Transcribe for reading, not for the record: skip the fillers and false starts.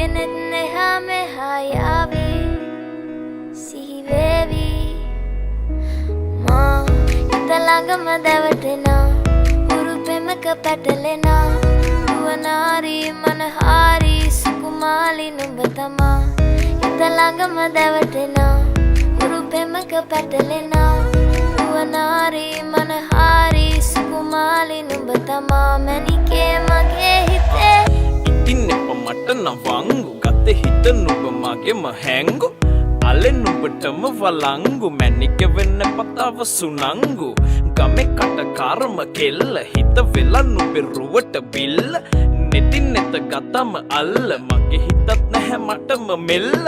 කෙනෙක් නෙහා මෙහා යාවි සිහිවේවි මා හිත ළඟම දැවටෙනා උරු පෙමක පැටලෙනා නුවනාරි මනහාරි සුකුමාලි නුඹ තමා හිත ළඟම දැවටෙනා උරු පෙමක පැටලෙනා නුවනාරි මනහාරි සුකුමාලි නුඹ තමා මැනිකේ මගේ හිතේ ඉතින් එප මට නවංගු ගත හිත නුඹ මගේම හැංගු අලෙන් නුඹටම වලංගු මැනික වෙන්න පතාව සුනංගු ගමේ කටකාරම කෙල්ල හිත වෙලා නුඹේ රුවට බිල්ල නෙතින් නෙත ගතම අල්ල මගේ හිතත් නැහැ මටම මෙල්ල